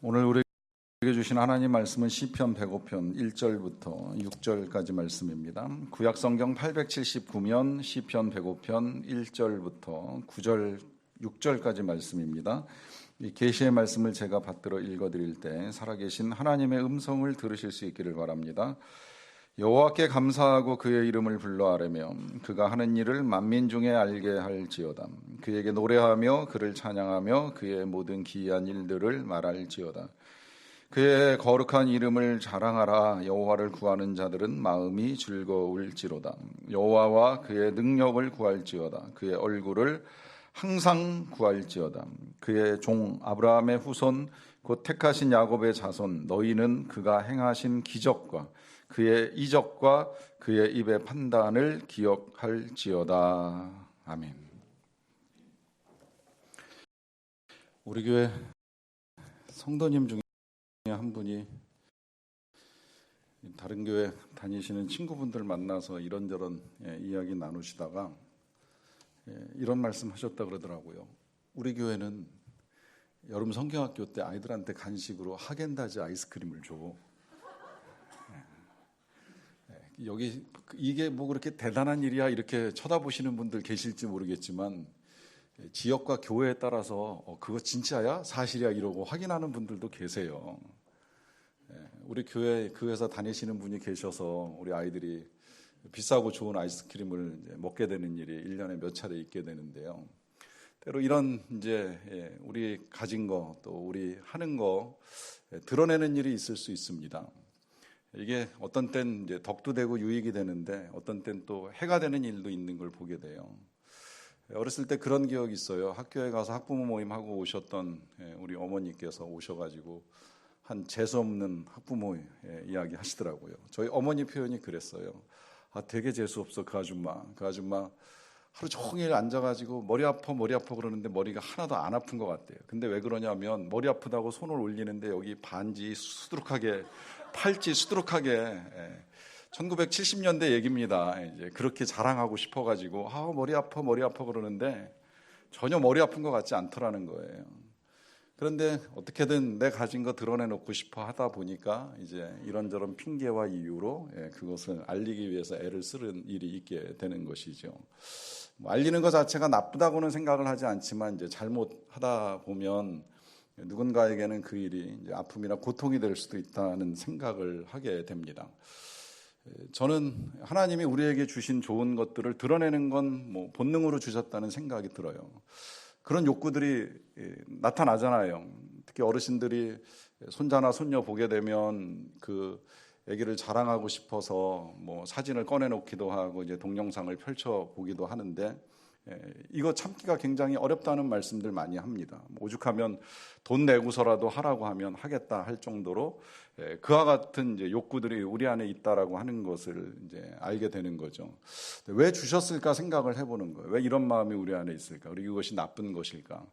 오늘 우리에게 주신 하나님 말씀은 시편 105편 1절부터 6절까지 말씀입니다. 구약성경 879면 시편 105편 1절부터 9절 6절까지 말씀입니다. 이 계시의 말씀을 제가 받들어 읽어드릴 때 살아계신 하나님의 음성을 들으실 수 있기를 바랍니다. 여호와께 감사하고 그의 이름을 불러 아뢰며 그가 하는 일을 만민 중에 알게 할지어다. 그에게 노래하며 그를 찬양하며 그의 모든 기이한 일들을 말할지어다. 그의 거룩한 이름을 자랑하라. 여호와를 구하는 자들은 마음이 즐거울지로다. 여호와와 그의 능력을 구할지어다. 그의 얼굴을 항상 구할지어다. 그의 종 아브라함의 후손 곧 택하신 야곱의 자손 너희는 그가 행하신 기적과 그의 이적과 그의 입의 판단을 기억할지어다. 아멘. 우리 교회 성도님 중에 한 분이 다른 교회 다니시는 친구분들 만나서 이런저런 이야기 나누시다가 이런 말씀 하셨다 그러더라고요. 우리 교회는 여름 성경학교 때 아이들한테 간식으로 하겐다즈 아이스크림을 줘. 여기 이게 뭐 그렇게 대단한 일이야 이렇게 쳐다보시는 분들 계실지 모르겠지만 지역과 교회에 따라서 그거 진짜야? 사실이야? 이러고 확인하는 분들도 계세요. 우리 교회 그 회사 다니시는 분이 계셔서 우리 아이들이 비싸고 좋은 아이스크림을 먹게 되는 일이 1년에 몇 차례 있게 되는데요. 때로 이런 이제 우리 가진 거 또 우리 하는 거 드러내는 일이 있을 수 있습니다. 이게 어떤 땐 이제 덕도 되고 유익이 되는데 어떤 땐 또 해가 되는 일도 있는 걸 보게 돼요. 어렸을 때 그런 기억이 있어요. 학교에 가서 학부모 모임 하고 오셨던 우리 어머니께서 오셔가지고 한 재수없는 학부모 이야기 하시더라고요. 저희 어머니 표현이 그랬어요. 되게 재수없어 그 아줌마. 그 아줌마 하루 종일 앉아가지고 머리 아파 그러는데 머리가 하나도 안 아픈 것 같대요. 근데 왜 그러냐면 머리 아프다고 손을 올리는데 여기 반지 수두룩하게 팔찌 수두룩하게 1970년대 얘기입니다. 이제 그렇게 자랑하고 싶어가지고 머리 아파 그러는데 전혀 머리 아픈 것 같지 않더라는 거예요. 그런데 어떻게든 내 가진 거 드러내놓고 싶어 하다 보니까 이제 이런저런 핑계와 이유로 그것을 알리기 위해서 애를 쓰는 일이 있게 되는 것이죠. 알리는 것 자체가 나쁘다고는 생각을 하지 않지만 이제 잘못하다 보면 누군가에게는 그 일이 이제 아픔이나 고통이 될 수도 있다는 생각을 하게 됩니다. 저는 하나님이 우리에게 주신 좋은 것들을 드러내는 건 뭐 본능으로 주셨다는 생각이 들어요. 그런 욕구들이 나타나잖아요. 특히 어르신들이 손자나 손녀 보게 되면 그 아기를 자랑하고 싶어서 뭐 사진을 꺼내놓기도 하고 이제 동영상을 펼쳐 보기도 하는데 이거 참기가 굉장히 어렵다는 말씀들 많이 합니다. 오죽하면 돈 내고서라도 하라고 하면 하겠다 할 정도로 그와 같은 이제 욕구들이 우리 안에 있다라고 하는 것을 이제 알게 되는 거죠. 왜 주셨을까 생각을 해보는 거예요. 왜 이런 마음이 우리 안에 있을까? 그리고 이것이 나쁜 것일까?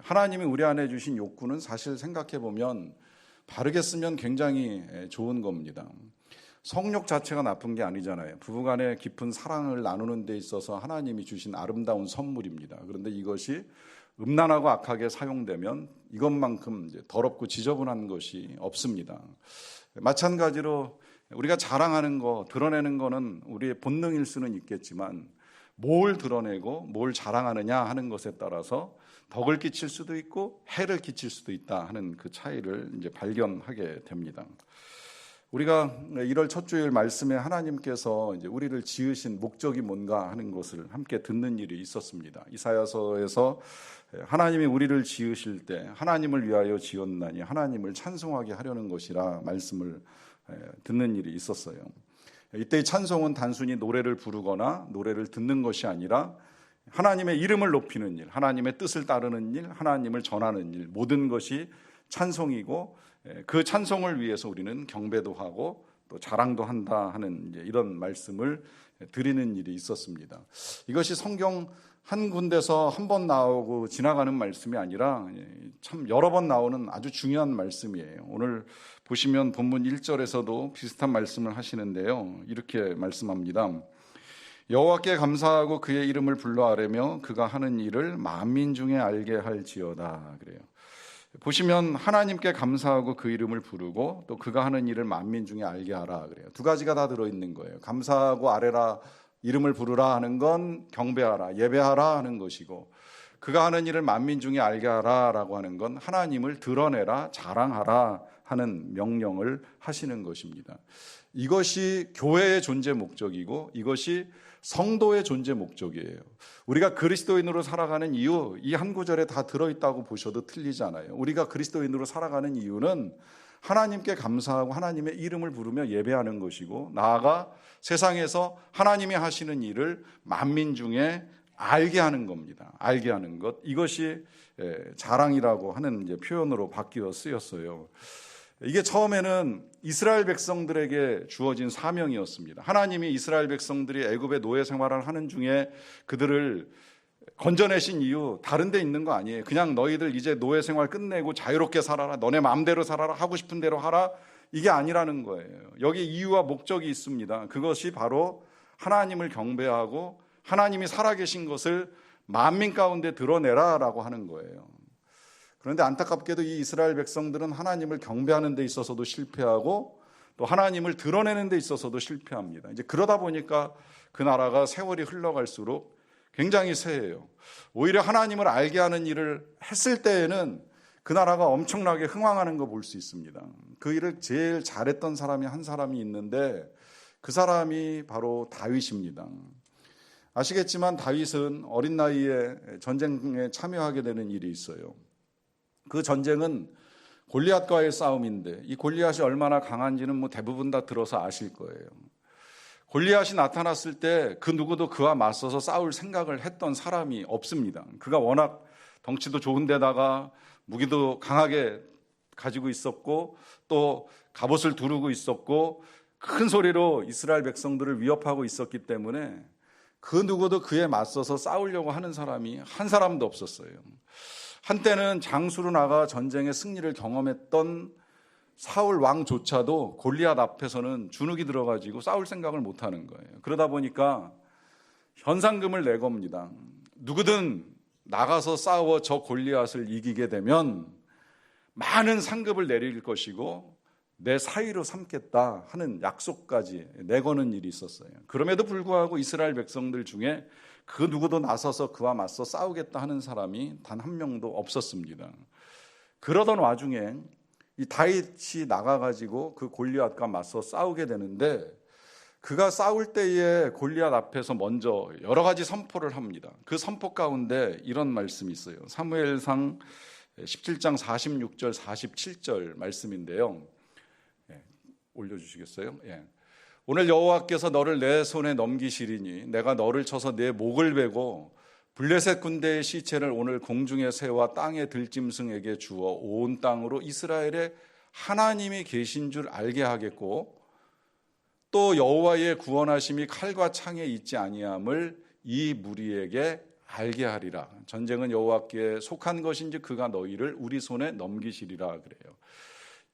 하나님이 우리 안에 주신 욕구는 사실 생각해 보면 바르게 쓰면 굉장히 좋은 겁니다. 성욕 자체가 나쁜 게 아니잖아요. 부부간의 깊은 사랑을 나누는 데 있어서 하나님이 주신 아름다운 선물입니다. 그런데 이것이 음란하고 악하게 사용되면 이것만큼 이제 더럽고 지저분한 것이 없습니다. 마찬가지로 우리가 자랑하는 거, 드러내는 거는 우리의 본능일 수는 있겠지만 뭘 드러내고 뭘 자랑하느냐 하는 것에 따라서 덕을 끼칠 수도 있고 해를 끼칠 수도 있다 하는 그 차이를 이제 발견하게 됩니다. 우리가 1월 첫 주일 말씀에 하나님께서 이제 우리를 지으신 목적이 뭔가 하는 것을 함께 듣는 일이 있었습니다. 이사야서에서 하나님이 우리를 지으실 때 하나님을 위하여 지었나니 하나님을 찬송하게 하려는 것이라 말씀을 듣는 일이 있었어요. 이때의 찬송은 단순히 노래를 부르거나 노래를 듣는 것이 아니라 하나님의 이름을 높이는 일, 하나님의 뜻을 따르는 일, 하나님을 전하는 일, 모든 것이 찬송이고 그 찬송을 위해서 우리는 경배도 하고 또 자랑도 한다 하는 이런 말씀을 드리는 일이 있었습니다. 이것이 성경 한 군데서 한 번 나오고 지나가는 말씀이 아니라 참 여러 번 나오는 아주 중요한 말씀이에요. 오늘 보시면 본문 1절에서도 비슷한 말씀을 하시는데요. 이렇게 말씀합니다. 여호와께 감사하고 그의 이름을 불러 아뢰며 그가 하는 일을 만민 중에 알게 할지어다. 그래요. 보시면 하나님께 감사하고 그 이름을 부르고 또 그가 하는 일을 만민 중에 알게 하라 그래요. 두 가지가 다 들어있는 거예요. 감사하고 아뢰라, 이름을 부르라 하는 건 경배하라, 예배하라 하는 것이고, 그가 하는 일을 만민 중에 알게 하라라고 하는 건 하나님을 드러내라, 자랑하라 하는 명령을 하시는 것입니다. 이것이 교회의 존재 목적이고 이것이 성도의 존재 목적이에요. 우리가 그리스도인으로 살아가는 이유, 이 한 구절에 다 들어있다고 보셔도 틀리지 않아요. 우리가 그리스도인으로 살아가는 이유는 하나님께 감사하고 하나님의 이름을 부르며 예배하는 것이고, 나아가 세상에서 하나님이 하시는 일을 만민 중에 알게 하는 겁니다. 알게 하는 것, 이것이 자랑이라고 하는 이제 표현으로 바뀌어 쓰였어요. 이게 처음에는 이스라엘 백성들에게 주어진 사명이었습니다. 하나님이 이스라엘 백성들이 애굽의 노예 생활을 하는 중에 그들을 건져내신 이유 다른 데 있는 거 아니에요. 그냥 너희들 이제 노예 생활 끝내고 자유롭게 살아라, 너네 마음대로 살아라, 하고 싶은 대로 하라, 이게 아니라는 거예요. 여기 이유와 목적이 있습니다. 그것이 바로 하나님을 경배하고 하나님이 살아계신 것을 만민 가운데 드러내라라고 하는 거예요. 그런데 안타깝게도 이 이스라엘 백성들은 하나님을 경배하는 데 있어서도 실패하고 또 하나님을 드러내는 데 있어서도 실패합니다. 이제 그러다 보니까 그 나라가 세월이 흘러갈수록 굉장히 쇠해요. 오히려 하나님을 알게 하는 일을 했을 때에는 그 나라가 엄청나게 흥왕하는 거 볼 수 있습니다. 그 일을 제일 잘했던 사람이 한 사람이 있는데 그 사람이 바로 다윗입니다. 아시겠지만 다윗은 어린 나이에 전쟁에 참여하게 되는 일이 있어요. 그 전쟁은 골리앗과의 싸움인데 이 골리앗이 얼마나 강한지는 대부분 다 들어서 아실 거예요. 골리앗이 나타났을 때 그 누구도 그와 맞서서 싸울 생각을 했던 사람이 없습니다. 그가 워낙 덩치도 좋은 데다가 무기도 강하게 가지고 있었고 또 갑옷을 두르고 있었고 큰 소리로 이스라엘 백성들을 위협하고 있었기 때문에 그 누구도 그에 맞서서 싸우려고 하는 사람이 한 사람도 없었어요. 한때는 장수로 나가 전쟁의 승리를 경험했던 사울 왕조차도 골리앗 앞에서는 주눅이 들어가지고 싸울 생각을 못하는 거예요. 그러다 보니까 현상금을 내겁니다. 누구든 나가서 싸워 저 골리앗을 이기게 되면 많은 상급을 내릴 것이고 내 사위로 삼겠다 하는 약속까지 내거는 일이 있었어요. 그럼에도 불구하고 이스라엘 백성들 중에 그 누구도 나서서 그와 맞서 싸우겠다 하는 사람이 단 한 명도 없었습니다. 그러던 와중에 이 다윗이 나가가지고 그 골리앗과 맞서 싸우게 되는데 그가 싸울 때에 골리앗 앞에서 먼저 여러 가지 선포를 합니다. 그 선포 가운데 이런 말씀이 있어요. 사무엘상 17장 46절 47절 말씀인데요. 올려주시겠어요? 오늘 여호와께서 너를 내 손에 넘기시리니 내가 너를 쳐서 내 목을 베고 블레셋 군대의 시체를 오늘 공중의 새와 땅의 들짐승에게 주어 온 땅으로 이스라엘에 하나님이 계신 줄 알게 하겠고 또 여호와의 구원하심이 칼과 창에 있지 아니함을 이 무리에게 알게 하리라. 전쟁은 여호와께 속한 것인지 그가 너희를 우리 손에 넘기시리라 그래요.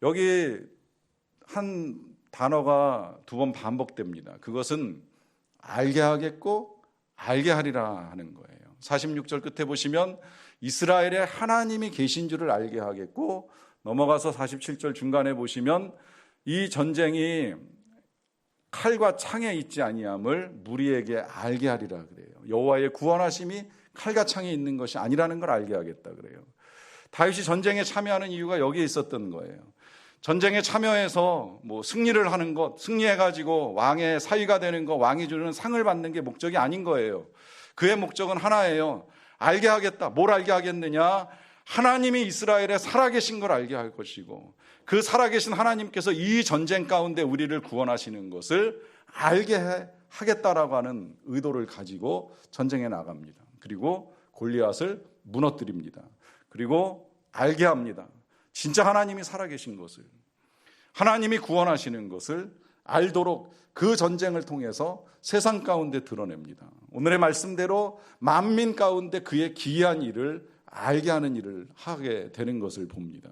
여기 한 단어가 두 번 반복됩니다. 그것은 알게 하겠고 알게 하리라 하는 거예요. 46절 끝에 보시면 이스라엘에 하나님이 계신 줄을 알게 하겠고, 넘어가서 47절 중간에 보시면 이 전쟁이 칼과 창에 있지 아니함을 무리에게 알게 하리라 그래요. 여호와의 구원하심이 칼과 창에 있는 것이 아니라는 걸 알게 하겠다 그래요. 다윗이 전쟁에 참여하는 이유가 여기에 있었던 거예요. 전쟁에 참여해서 승리를 하는 것, 승리해가지고 왕의 사위가 되는 것, 왕이 주는 상을 받는 게 목적이 아닌 거예요. 그의 목적은 하나예요. 알게 하겠다. 뭘 알게 하겠느냐? 하나님이 이스라엘에 살아계신 걸 알게 할 것이고, 그 살아계신 하나님께서 이 전쟁 가운데 우리를 구원하시는 것을 알게 하겠다라고 하는 의도를 가지고 전쟁에 나갑니다. 그리고 골리앗을 무너뜨립니다. 그리고 알게 합니다. 진짜 하나님이 살아계신 것을, 하나님이 구원하시는 것을 알도록 그 전쟁을 통해서 세상 가운데 드러냅니다. 오늘의 말씀대로 만민 가운데 그의 기이한 일을 알게 하는 일을 하게 되는 것을 봅니다.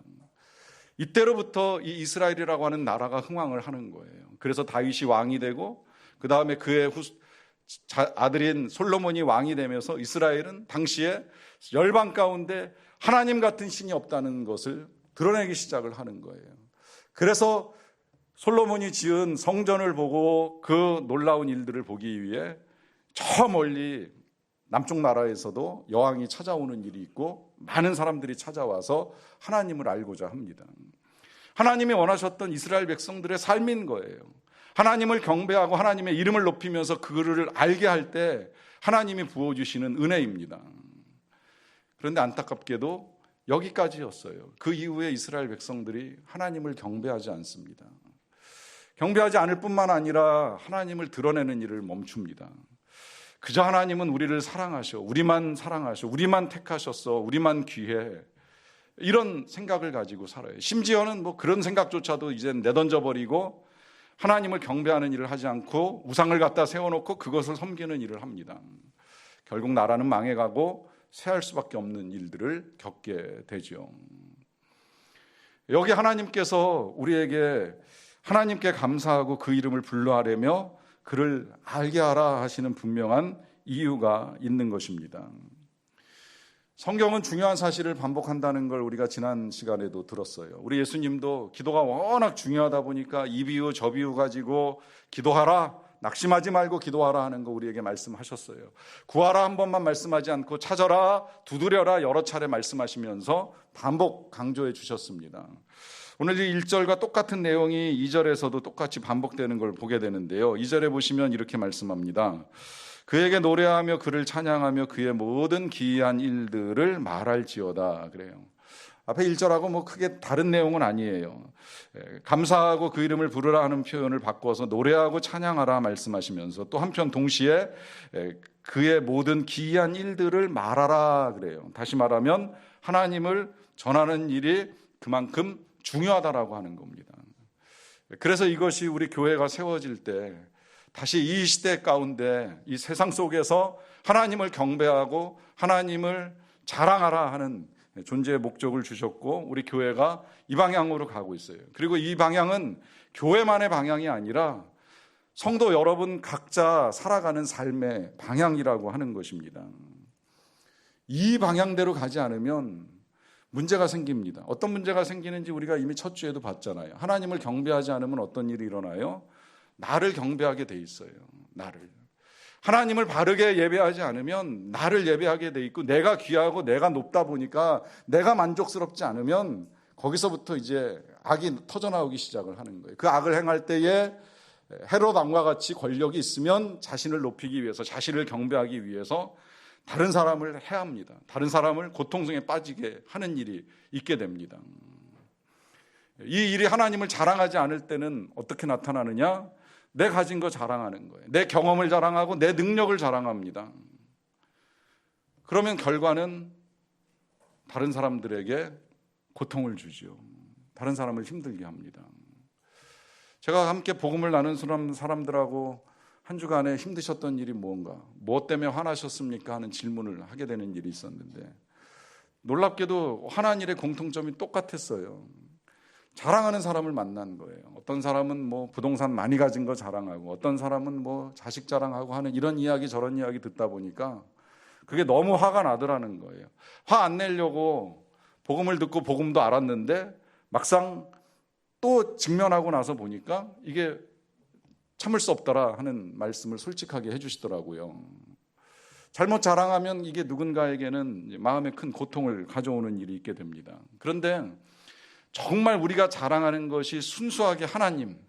이때로부터 이 이스라엘이라고 하는 나라가 흥왕을 하는 거예요. 그래서 다윗이 왕이 되고 그 다음에 그의 아들인 솔로몬이 왕이 되면서 이스라엘은 당시에 열방 가운데 하나님 같은 신이 없다는 것을 드러내기 시작을 하는 거예요. 그래서 솔로몬이 지은 성전을 보고 그 놀라운 일들을 보기 위해 저 멀리 남쪽 나라에서도 여왕이 찾아오는 일이 있고 많은 사람들이 찾아와서 하나님을 알고자 합니다. 하나님이 원하셨던 이스라엘 백성들의 삶인 거예요. 하나님을 경배하고 하나님의 이름을 높이면서 그를 알게 할 때 하나님이 부어주시는 은혜입니다. 그런데 안타깝게도 여기까지였어요. 그 이후에 이스라엘 백성들이 하나님을 경배하지 않습니다. 경배하지 않을 뿐만 아니라 하나님을 드러내는 일을 멈춥니다. 그저 하나님은 우리를 사랑하셔, 우리만 사랑하셔, 우리만 택하셨어, 우리만 귀해, 이런 생각을 가지고 살아요. 심지어는 뭐 그런 생각조차도 이제 내던져버리고 하나님을 경배하는 일을 하지 않고 우상을 갖다 세워놓고 그것을 섬기는 일을 합니다. 결국 나라는 망해가고 쇠할 수밖에 없는 일들을 겪게 되죠. 여기 하나님께서 우리에게 하나님께 감사하고 그 이름을 불러하려며 그를 알게 하라 하시는 분명한 이유가 있는 것입니다. 성경은 중요한 사실을 반복한다는 걸 우리가 지난 시간에도 들었어요. 우리 예수님도 기도가 워낙 중요하다 보니까 이 비유 저 비유 가지고 기도하라, 낙심하지 말고 기도하라 하는 거 우리에게 말씀하셨어요. 구하라 한 번만 말씀하지 않고 찾아라, 두드려라 여러 차례 말씀하시면서 반복 강조해 주셨습니다. 오늘 이 1절과 똑같은 내용이 2절에서도 똑같이 반복되는 걸 보게 되는데요. 2절에 보시면 이렇게 말씀합니다. 그에게 노래하며 그를 찬양하며 그의 모든 기이한 일들을 말할지어다. 그래요. 앞에 1절하고 뭐 크게 다른 내용은 아니에요. 감사하고 그 이름을 부르라 하는 표현을 바꿔서 노래하고 찬양하라 말씀하시면서 또 한편 동시에 그의 모든 기이한 일들을 말하라 그래요. 다시 말하면 하나님을 전하는 일이 그만큼 중요하다라고 하는 겁니다. 그래서 이것이 우리 교회가 세워질 때 다시 이 시대 가운데 이 세상 속에서 하나님을 경배하고 하나님을 자랑하라 하는 존재의 목적을 주셨고 우리 교회가 이 방향으로 가고 있어요. 그리고 이 방향은 교회만의 방향이 아니라 성도 여러분 각자 살아가는 삶의 방향이라고 하는 것입니다. 이 방향대로 가지 않으면 문제가 생깁니다. 어떤 문제가 생기는지 우리가 이미 첫 주에도 봤잖아요. 하나님을 경배하지 않으면 어떤 일이 일어나요? 나를 경배하게 돼 있어요. 나를. 하나님을 바르게 예배하지 않으면 나를 예배하게 돼 있고 내가 귀하고 내가 높다 보니까 내가 만족스럽지 않으면 거기서부터 이제 악이 터져나오기 시작을 하는 거예요. 그 악을 행할 때에 헤롯 왕과 같이 권력이 있으면 자신을 높이기 위해서 자신을 경배하기 위해서 다른 사람을 해합니다. 다른 사람을 고통성에 빠지게 하는 일이 있게 됩니다. 이 일이 하나님을 자랑하지 않을 때는 어떻게 나타나느냐? 내 가진 거 자랑하는 거예요. 내 경험을 자랑하고 내 능력을 자랑합니다. 그러면 결과는 다른 사람들에게 고통을 주지요. 다른 사람을 힘들게 합니다. 제가 함께 복음을 나눈 사람들하고 한 주간에 힘드셨던 일이 뭔가, 무엇 때문에 화나셨습니까? 하는 질문을 하게 되는 일이 있었는데 놀랍게도 화난 일의 공통점이 똑같았어요. 자랑하는 사람을 만난 거예요. 어떤 사람은 뭐 부동산 많이 가진 거 자랑하고 어떤 사람은 뭐 자식 자랑하고 하는 이런 이야기 저런 이야기 듣다 보니까 그게 너무 화가 나더라는 거예요. 화 안 내려고 복음을 듣고 복음도 알았는데 막상 또 직면하고 나서 보니까 이게 참을 수 없더라 하는 말씀을 솔직하게 해주시더라고요. 잘못 자랑하면 이게 누군가에게는 마음에 큰 고통을 가져오는 일이 있게 됩니다. 그런데 정말 우리가 자랑하는 것이 순수하게 하나님,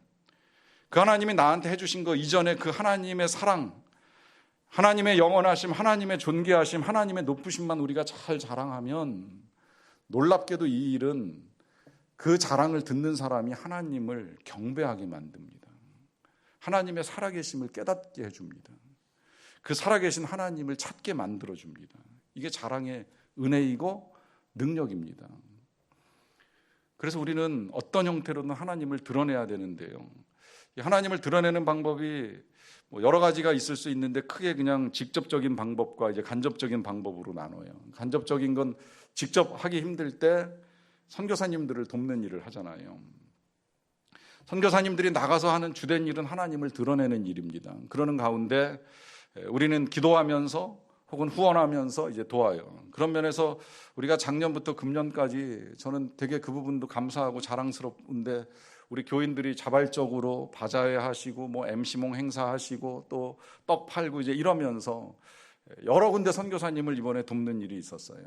그 하나님이 나한테 해주신 거 이전에 그 하나님의 사랑, 하나님의 영원하심, 하나님의 존귀하심, 하나님의 높으심만 우리가 잘 자랑하면 놀랍게도 이 일은 그 자랑을 듣는 사람이 하나님을 경배하게 만듭니다. 하나님의 살아계심을 깨닫게 해줍니다. 그 살아계신 하나님을 찾게 만들어줍니다. 이게 자랑의 은혜이고 능력입니다. 그래서 우리는 어떤 형태로든 하나님을 드러내야 되는데요. 하나님을 드러내는 방법이 여러 가지가 있을 수 있는데 크게 그냥 직접적인 방법과 이제 간접적인 방법으로 나눠요. 간접적인 건 직접 하기 힘들 때 선교사님들을 돕는 일을 하잖아요. 선교사님들이 나가서 하는 주된 일은 하나님을 드러내는 일입니다. 그러는 가운데 우리는 기도하면서 혹은 후원하면서 이제 도와요. 그런 면에서 우리가 작년부터 금년까지 저는 되게 그 부분도 감사하고 자랑스러운데, 우리 교인들이 자발적으로 바자회 하시고 뭐 MC몽 행사 하시고 또 떡 팔고 이제 이러면서 여러 군데 선교사님을 이번에 돕는 일이 있었어요.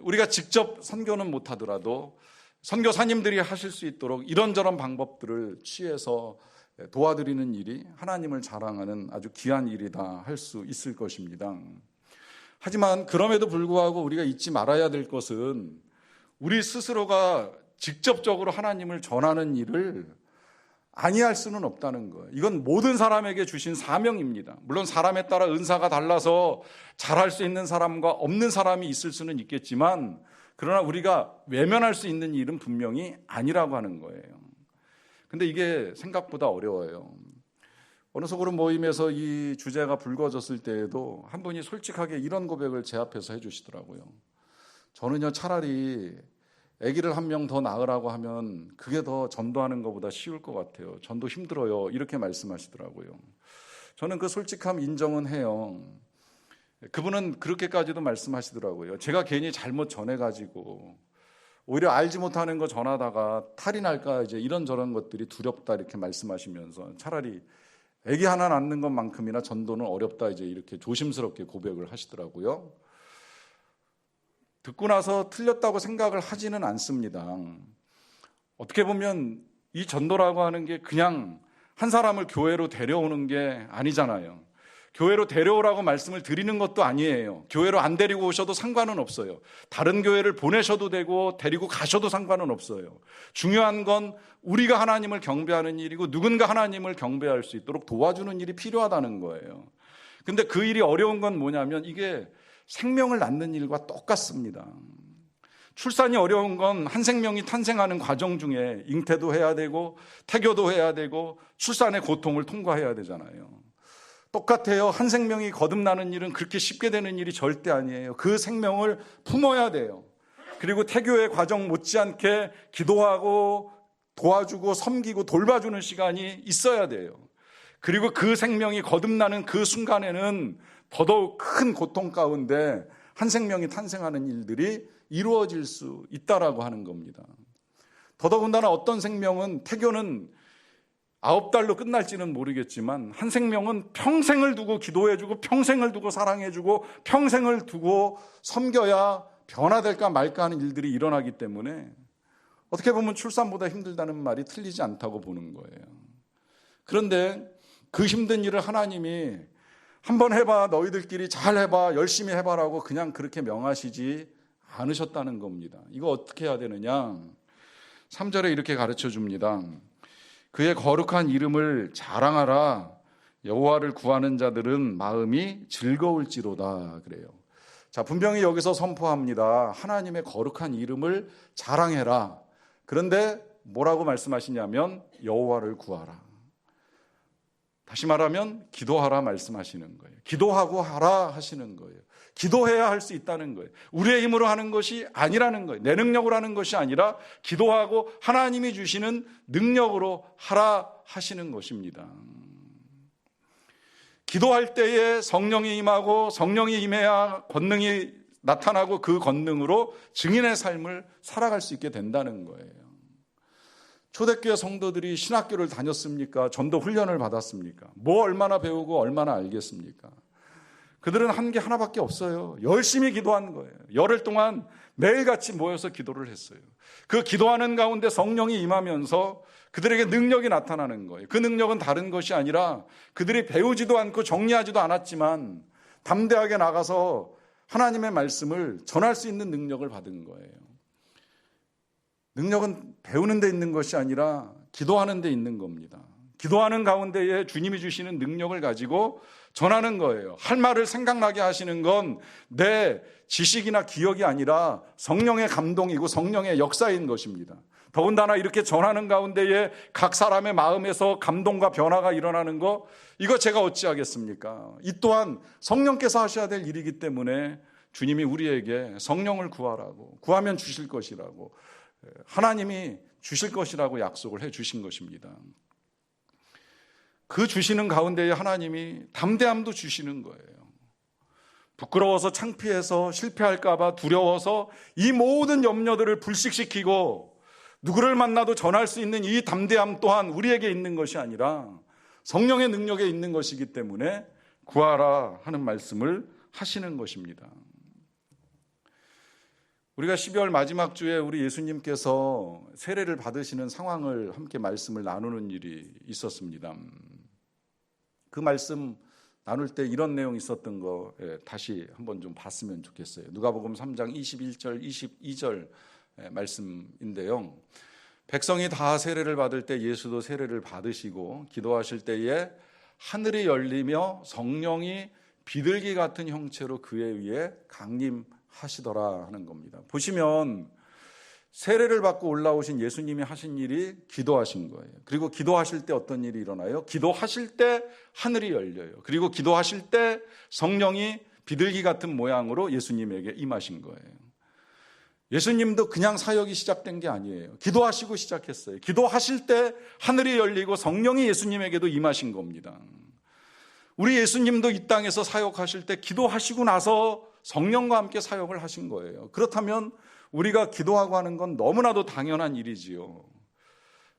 우리가 직접 선교는 못하더라도 선교사님들이 하실 수 있도록 이런저런 방법들을 취해서 도와드리는 일이 하나님을 자랑하는 아주 귀한 일이다 할 수 있을 것입니다. 하지만 그럼에도 불구하고 우리가 잊지 말아야 될 것은, 우리 스스로가 직접적으로 하나님을 전하는 일을 아니할 수는 없다는 거예요. 이건 모든 사람에게 주신 사명입니다. 물론 사람에 따라 은사가 달라서 잘할 수 있는 사람과 없는 사람이 있을 수는 있겠지만, 그러나 우리가 외면할 수 있는 일은 분명히 아니라고 하는 거예요. 근데 이게 생각보다 어려워요. 어느 소그룹 모임에서 이 주제가 불거졌을 때에도 한 분이 솔직하게 이런 고백을 제 앞에서 해주시더라고요. 저는요, 차라리 아기를 한 명 더 낳으라고 하면 그게 더 전도하는 것보다 쉬울 것 같아요. 전도 힘들어요. 이렇게 말씀하시더라고요. 저는 그 솔직함 인정은 해요. 그분은 그렇게까지도 말씀하시더라고요. 제가 괜히 잘못 전해가지고 오히려 알지 못하는 거 전하다가 탈이 날까 이제 이런저런 것들이 두렵다 이렇게 말씀하시면서, 차라리 아기 하나 낳는 것만큼이나 전도는 어렵다 이제 이렇게 조심스럽게 고백을 하시더라고요. 듣고 나서 틀렸다고 생각을 하지는 않습니다. 어떻게 보면 이 전도라고 하는 게 그냥 한 사람을 교회로 데려오는 게 아니잖아요. 교회로 데려오라고 말씀을 드리는 것도 아니에요. 교회로 안 데리고 오셔도 상관은 없어요. 다른 교회를 보내셔도 되고 데리고 가셔도 상관은 없어요. 중요한 건 우리가 하나님을 경배하는 일이고, 누군가 하나님을 경배할 수 있도록 도와주는 일이 필요하다는 거예요. 근데 그 일이 어려운 건 뭐냐면, 이게 생명을 낳는 일과 똑같습니다. 출산이 어려운 건 한 생명이 탄생하는 과정 중에 잉태도 해야 되고 태교도 해야 되고 출산의 고통을 통과해야 되잖아요. 똑같아요. 한 생명이 거듭나는 일은 그렇게 쉽게 되는 일이 절대 아니에요. 그 생명을 품어야 돼요. 그리고 태교의 과정 못지않게 기도하고 도와주고 섬기고 돌봐주는 시간이 있어야 돼요. 그리고 그 생명이 거듭나는 그 순간에는 더더욱 큰 고통 가운데 한 생명이 탄생하는 일들이 이루어질 수 있다라고 하는 겁니다. 더더군다나 어떤 생명은, 태교는 9달로 끝날지는 모르겠지만 한 생명은 평생을 두고 기도해주고 평생을 두고 사랑해주고 평생을 두고 섬겨야 변화될까 말까 하는 일들이 일어나기 때문에 어떻게 보면 출산보다 힘들다는 말이 틀리지 않다고 보는 거예요. 그런데 그 힘든 일을 하나님이 한번 해봐, 너희들끼리 잘 해봐, 열심히 해봐라고 그냥 그렇게 명하시지 않으셨다는 겁니다. 이거 어떻게 해야 되느냐? 3절에 이렇게 가르쳐 줍니다. 그의 거룩한 이름을 자랑하라. 여호와를 구하는 자들은 마음이 즐거울지로다. 그래요. 자, 분명히 여기서 선포합니다. 하나님의 거룩한 이름을 자랑해라. 그런데 뭐라고 말씀하시냐면 여호와를 구하라. 다시 말하면 기도하라 말씀하시는 거예요. 기도하고 하라 하시는 거예요. 기도해야 할 수 있다는 거예요. 우리의 힘으로 하는 것이 아니라는 거예요. 내 능력으로 하는 것이 아니라 기도하고 하나님이 주시는 능력으로 하라 하시는 것입니다. 기도할 때에 성령이 임하고, 성령이 임해야 권능이 나타나고 그 권능으로 증인의 삶을 살아갈 수 있게 된다는 거예요. 초대교회 성도들이 신학교를 다녔습니까? 전도 훈련을 받았습니까? 뭐 얼마나 배우고 얼마나 알겠습니까? 그들은 한 게 하나밖에 없어요. 열심히 기도한 거예요. 열흘 동안 매일같이 모여서 기도를 했어요. 그 기도하는 가운데 성령이 임하면서 그들에게 능력이 나타나는 거예요. 그 능력은 다른 것이 아니라 그들이 배우지도 않고 정리하지도 않았지만 담대하게 나가서 하나님의 말씀을 전할 수 있는 능력을 받은 거예요. 능력은 배우는 데 있는 것이 아니라 기도하는 데 있는 겁니다. 기도하는 가운데에 주님이 주시는 능력을 가지고 전하는 거예요. 할 말을 생각나게 하시는 건 내 지식이나 기억이 아니라 성령의 감동이고 성령의 역사인 것입니다. 더군다나 이렇게 전하는 가운데에 각 사람의 마음에서 감동과 변화가 일어나는 거, 이거 제가 어찌하겠습니까? 이 또한 성령께서 하셔야 될 일이기 때문에 주님이 우리에게 성령을 구하라고, 구하면 주실 것이라고, 하나님이 주실 것이라고 약속을 해 주신 것입니다. 그 주시는 가운데에 하나님이 담대함도 주시는 거예요. 부끄러워서 창피해서 실패할까봐 두려워서 이 모든 염려들을 불식시키고 누구를 만나도 전할 수 있는 이 담대함 또한 우리에게 있는 것이 아니라 성령의 능력에 있는 것이기 때문에 구하라 하는 말씀을 하시는 것입니다. 우리가 12월 마지막 주에 우리 예수님께서 세례를 받으시는 상황을 함께 말씀을 나누는 일이 있었습니다. 그 말씀 나눌 때 이런 내용이 있었던 거 다시 한번 좀 봤으면 좋겠어요. 누가복음 3장 21절 22절 말씀인데요. 백성이 다 세례를 받을 때 예수도 세례를 받으시고 기도하실 때에 하늘이 열리며 성령이 비둘기 같은 형체로 그에 위해 강림하시더라 하는 겁니다. 보시면 세례를 받고 올라오신 예수님이 하신 일이 기도하신 거예요. 그리고 기도하실 때 어떤 일이 일어나요? 기도하실 때 하늘이 열려요. 그리고 기도하실 때 성령이 비둘기 같은 모양으로 예수님에게 임하신 거예요. 예수님도 그냥 사역이 시작된 게 아니에요. 기도하시고 시작했어요. 기도하실 때 하늘이 열리고 성령이 예수님에게도 임하신 겁니다. 우리 예수님도 이 땅에서 사역하실 때 기도하시고 나서 성령과 함께 사역을 하신 거예요. 그렇다면 우리가 기도하고 하는 건 너무나도 당연한 일이지요.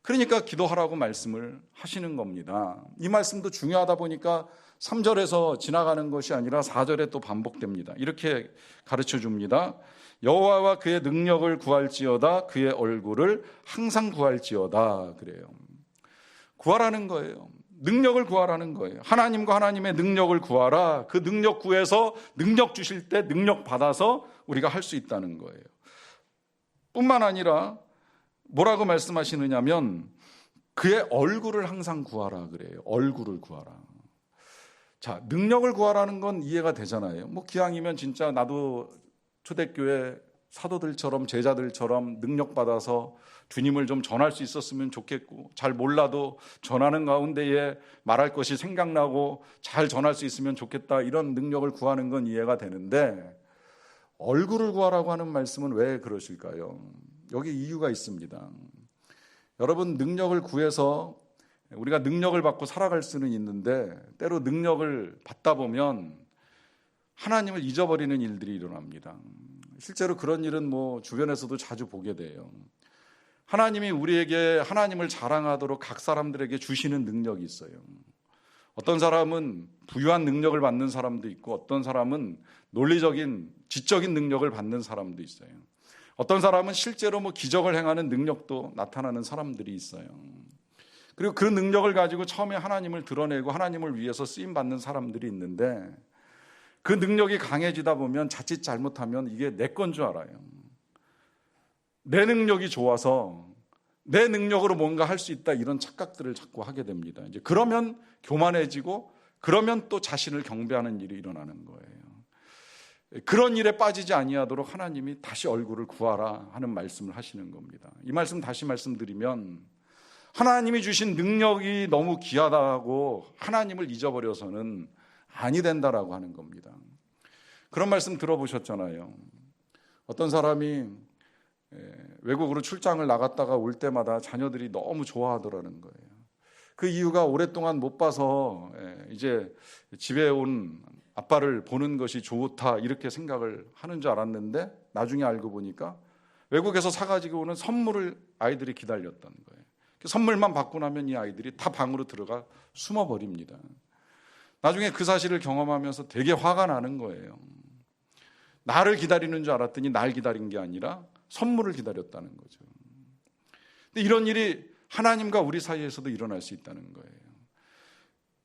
그러니까 기도하라고 말씀을 하시는 겁니다. 이 말씀도 중요하다 보니까 3절에서 지나가는 것이 아니라 4절에 또 반복됩니다. 이렇게 가르쳐 줍니다. 여호와와 그의 능력을 구할지어다 그의 얼굴을 항상 구할지어다 그래요. 구하라는 거예요. 능력을 구하라는 거예요. 하나님과 하나님의 능력을 구하라. 그 능력 구해서 능력 주실 때 능력 받아서 우리가 할 수 있다는 거예요. 뿐만 아니라 뭐라고 말씀하시느냐면 그의 얼굴을 항상 구하라 그래요. 얼굴을 구하라. 자, 능력을 구하라는 건 이해가 되잖아요. 뭐 기왕이면 진짜 나도 초대교회 사도들처럼 제자들처럼 능력 받아서 주님을 좀 전할 수 있었으면 좋겠고, 잘 몰라도 전하는 가운데에 말할 것이 생각나고 잘 전할 수 있으면 좋겠다, 이런 능력을 구하는 건 이해가 되는데 얼굴을 구하라고 하는 말씀은 왜 그러실까요? 여기 이유가 있습니다. 여러분, 능력을 구해서 우리가 능력을 받고 살아갈 수는 있는데 때로 능력을 받다 보면 하나님을 잊어버리는 일들이 일어납니다. 실제로 그런 일은 뭐 주변에서도 자주 보게 돼요. 하나님이 우리에게 하나님을 자랑하도록 각 사람들에게 주시는 능력이 있어요. 어떤 사람은 부유한 능력을 받는 사람도 있고, 어떤 사람은 논리적인 지적인 능력을 받는 사람도 있어요. 어떤 사람은 실제로 뭐 기적을 행하는 능력도 나타나는 사람들이 있어요. 그리고 그 능력을 가지고 처음에 하나님을 드러내고 하나님을 위해서 쓰임 받는 사람들이 있는데, 그 능력이 강해지다 보면 자칫 잘못하면 이게 내 건 줄 알아요. 내 능력이 좋아서 내 능력으로 뭔가 할 수 있다, 이런 착각들을 자꾸 하게 됩니다. 이제 그러면 교만해지고, 그러면 또 자신을 경배하는 일이 일어나는 거예요. 그런 일에 빠지지 아니하도록 하나님이 다시 얼굴을 구하라 하는 말씀을 하시는 겁니다. 이 말씀 다시 말씀드리면, 하나님이 주신 능력이 너무 귀하다고 하나님을 잊어버려서는 아니 된다라고 하는 겁니다. 그런 말씀 들어보셨잖아요. 어떤 사람이 외국으로 출장을 나갔다가 올 때마다 자녀들이 너무 좋아하더라는 거예요. 그 이유가 오랫동안 못 봐서 이제 집에 온 아빠를 보는 것이 좋다, 이렇게 생각을 하는 줄 알았는데 나중에 알고 보니까 외국에서 사가지고 오는 선물을 아이들이 기다렸다는 거예요. 선물만 받고 나면 이 아이들이 다 방으로 들어가 숨어버립니다. 나중에 그 사실을 경험하면서 되게 화가 나는 거예요. 나를 기다리는 줄 알았더니 날 기다린 게 아니라 선물을 기다렸다는 거죠. 근데 이런 일이 하나님과 우리 사이에서도 일어날 수 있다는 거예요.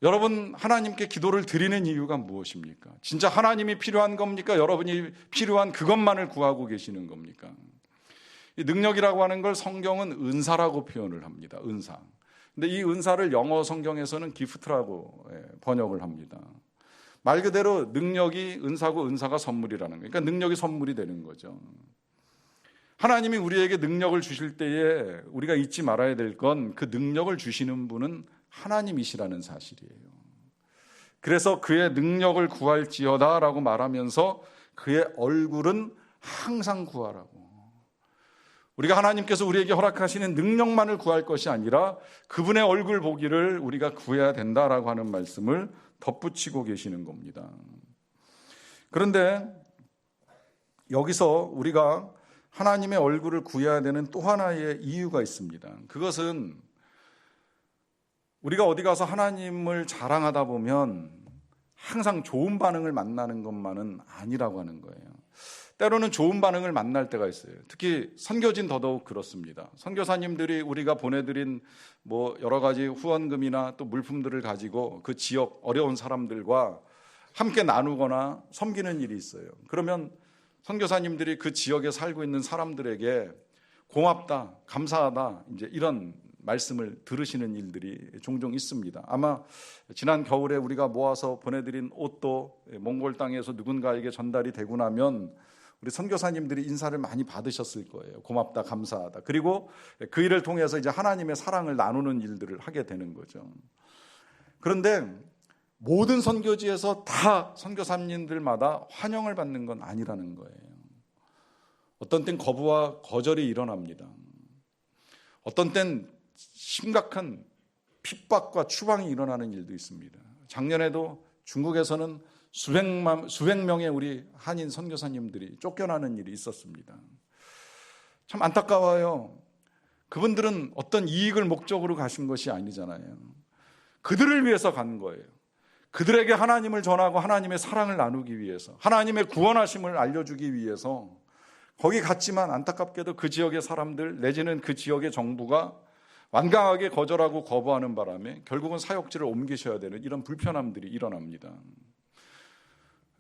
여러분, 하나님께 기도를 드리는 이유가 무엇입니까? 진짜 하나님이 필요한 겁니까? 여러분이 필요한 그것만을 구하고 계시는 겁니까? 이 능력이라고 하는 걸 성경은 은사라고 표현을 합니다. 은사. 근데 이 은사를 영어 성경에서는 기프트라고 번역을 합니다. 말 그대로 능력이 은사고 은사가 선물이라는 거예요. 그러니까 능력이 선물이 되는 거죠. 하나님이 우리에게 능력을 주실 때에 우리가 잊지 말아야 될 건 그 능력을 주시는 분은 하나님이시라는 사실이에요. 그래서 그의 능력을 구할지어다 라고 말하면서 그의 얼굴은 항상 구하라고. 우리가 하나님께서 우리에게 허락하시는 능력만을 구할 것이 아니라 그분의 얼굴 보기를 우리가 구해야 된다라고 하는 말씀을 덧붙이고 계시는 겁니다. 그런데 여기서 우리가 하나님의 얼굴을 구해야 되는 또 하나의 이유가 있습니다. 그것은 우리가 어디 가서 하나님을 자랑하다 보면 항상 좋은 반응을 만나는 것만은 아니라고 하는 거예요. 때로는 좋은 반응을 만날 때가 있어요. 특히 선교진 더더욱 그렇습니다. 선교사님들이 우리가 보내드린 여러 가지 후원금이나 또 물품들을 가지고 그 지역 어려운 사람들과 함께 나누거나 섬기는 일이 있어요. 그러면 선교사님들이 그 지역에 살고 있는 사람들에게 고맙다, 감사하다, 이제 이런 말씀을 들으시는 일들이 종종 있습니다. 아마 지난 겨울에 우리가 모아서 보내드린 옷도 몽골 땅에서 누군가에게 전달이 되고 나면 우리 선교사님들이 인사를 많이 받으셨을 거예요. 고맙다, 감사하다. 그리고 그 일을 통해서 이제 하나님의 사랑을 나누는 일들을 하게 되는 거죠. 그런데 모든 선교지에서 다 선교사님들마다 환영을 받는 건 아니라는 거예요. 어떤 땐 거부와 거절이 일어납니다. 어떤 땐 심각한 핍박과 추방이 일어나는 일도 있습니다. 작년에도 중국에서는 수백 명의 우리 한인 선교사님들이 쫓겨나는 일이 있었습니다. 참 안타까워요. 그분들은 어떤 이익을 목적으로 가신 것이 아니잖아요. 그들을 위해서 간 거예요. 그들에게 하나님을 전하고 하나님의 사랑을 나누기 위해서, 하나님의 구원하심을 알려주기 위해서 거기 갔지만 안타깝게도 그 지역의 사람들 내지는 그 지역의 정부가 완강하게 거절하고 거부하는 바람에 결국은 사역지를 옮기셔야 되는 이런 불편함들이 일어납니다.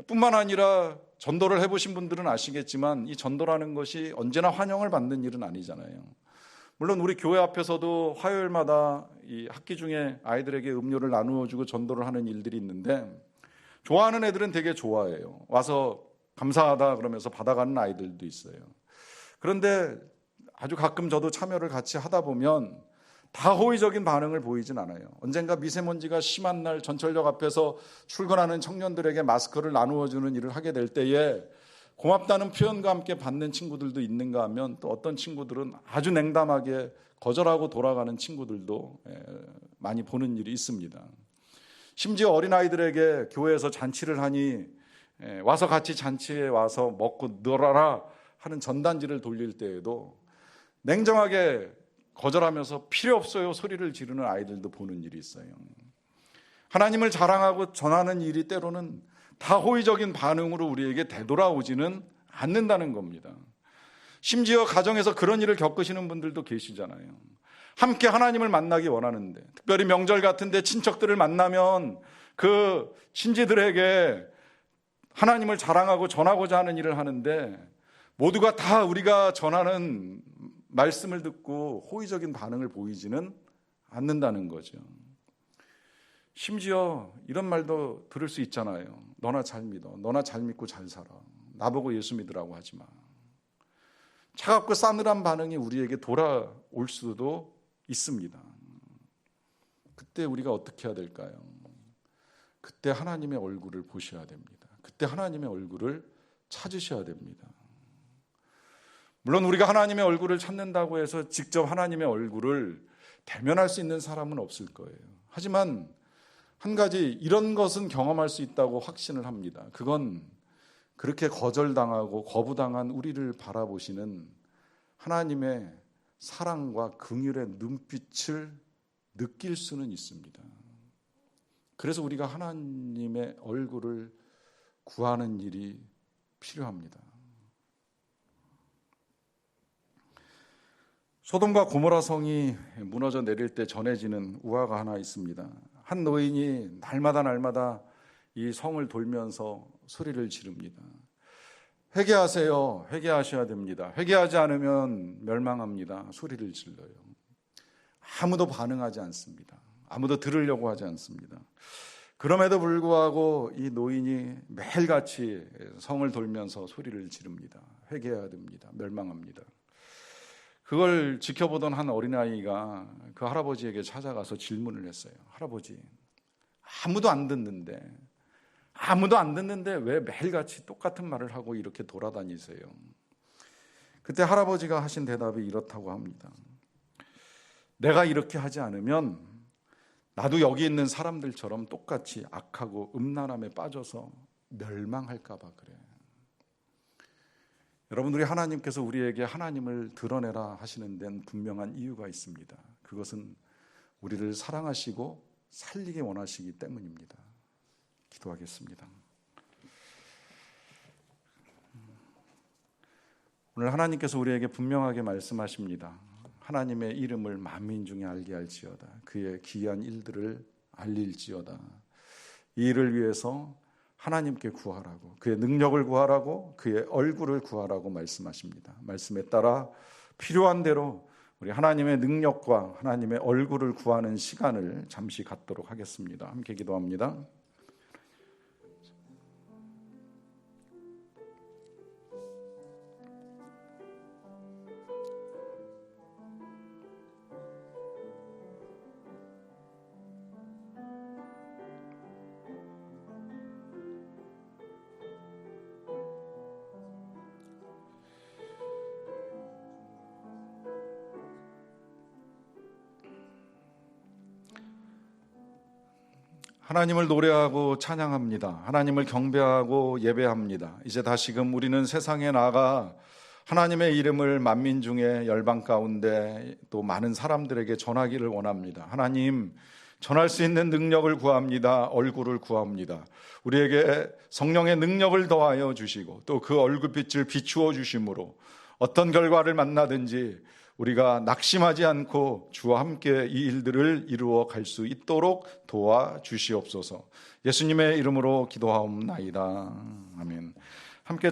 뿐만 아니라 전도를 해보신 분들은 아시겠지만 이 전도라는 것이 언제나 환영을 받는 일은 아니잖아요. 물론 우리 교회 앞에서도 화요일마다 이 학기 중에 아이들에게 음료를 나누어주고 전도를 하는 일들이 있는데 좋아하는 애들은 되게 좋아해요. 와서 감사하다 그러면서 받아가는 아이들도 있어요. 그런데 아주 가끔 저도 참여를 같이 하다 보면 다 호의적인 반응을 보이진 않아요. 언젠가 미세먼지가 심한 날 전철역 앞에서 출근하는 청년들에게 마스크를 나누어주는 일을 하게 될 때에 고맙다는 표현과 함께 받는 친구들도 있는가 하면 또 어떤 친구들은 아주 냉담하게 거절하고 돌아가는 친구들도 많이 보는 일이 있습니다. 심지어 어린아이들에게 교회에서 잔치를 하니 와서 같이 잔치에 와서 먹고 놀아라 하는 전단지를 돌릴 때에도 냉정하게 거절하면서 필요 없어요 소리를 지르는 아이들도 보는 일이 있어요. 하나님을 자랑하고 전하는 일이 때로는 다 호의적인 반응으로 우리에게 되돌아오지는 않는다는 겁니다. 심지어 가정에서 그런 일을 겪으시는 분들도 계시잖아요. 함께 하나님을 만나기 원하는데, 특별히 명절 같은데 친척들을 만나면 그 친지들에게 하나님을 자랑하고 전하고자 하는 일을 하는데 모두가 다 우리가 전하는 말씀을 듣고 호의적인 반응을 보이지는 않는다는 거죠. 심지어 이런 말도 들을 수 있잖아요. 너나 잘 믿어. 너나 잘 믿고 잘 살아. 나보고 예수 믿으라고 하지 마. 차갑고 싸늘한 반응이 우리에게 돌아올 수도 있습니다. 그때 우리가 어떻게 해야 될까요? 그때 하나님의 얼굴을 보셔야 됩니다. 그때 하나님의 얼굴을 찾으셔야 됩니다. 물론 우리가 하나님의 얼굴을 찾는다고 해서 직접 하나님의 얼굴을 대면할 수 있는 사람은 없을 거예요. 하지만 한 가지 이런 것은 경험할 수 있다고 확신을 합니다. 그건 그렇게 거절당하고 거부당한 우리를 바라보시는 하나님의 사랑과 긍휼의 눈빛을 느낄 수는 있습니다. 그래서 우리가 하나님의 얼굴을 구하는 일이 필요합니다. 소돔과 고모라 성이 무너져 내릴 때 전해지는 우화가 하나 있습니다. 한 노인이 날마다 이 성을 돌면서 소리를 지릅니다. 회개하세요. 회개하셔야 됩니다. 회개하지 않으면 멸망합니다. 소리를 질러요. 아무도 반응하지 않습니다. 아무도 들으려고 하지 않습니다. 그럼에도 불구하고 이 노인이 매일같이 성을 돌면서 소리를 지릅니다. 회개해야 됩니다. 멸망합니다. 그걸 지켜보던 한 어린아이가 그 할아버지에게 찾아가서 질문을 했어요. 할아버지, 아무도 안 듣는데 왜 매일같이 똑같은 말을 하고 이렇게 돌아다니세요? 그때 할아버지가 하신 대답이 이렇다고 합니다. 내가 이렇게 하지 않으면 나도 여기 있는 사람들처럼 똑같이 악하고 음란함에 빠져서 멸망할까 봐 그래. 여러분, 우리 하나님께서 우리에게 하나님을 드러내라 하시는 데는 분명한 이유가 있습니다. 그것은 우리를 사랑하시고 살리기 원하시기 때문입니다. 기도하겠습니다. 오늘 하나님께서 우리에게 분명하게 말씀하십니다. 하나님의 이름을 만민 중에 알게 할지어다. 그의 기이한 일들을 알릴지어다. 이 일을 위해서 하나님께 구하라고, 그의 능력을 구하라고, 그의 얼굴을 구하라고 말씀하십니다. 말씀에 따라 필요한 대로 우리 하나님의 능력과 하나님의 얼굴을 구하는 시간을 잠시 갖도록 하겠습니다. 함께 기도합니다. 하나님을 노래하고 찬양합니다. 하나님을 경배하고 예배합니다. 이제 다시금 우리는 세상에 나가 하나님의 이름을 만민 중에 열방 가운데 또 많은 사람들에게 전하기를 원합니다. 하나님, 전할 수 있는 능력을 구합니다. 얼굴을 구합니다. 우리에게 성령의 능력을 더하여 주시고 또 그 얼굴빛을 비추어 주심으로 어떤 결과를 만나든지 우리가 낙심하지 않고 주와 함께 이 일들을 이루어 갈 수 있도록 도와주시옵소서. 예수님의 이름으로 기도하옵나이다. 아멘.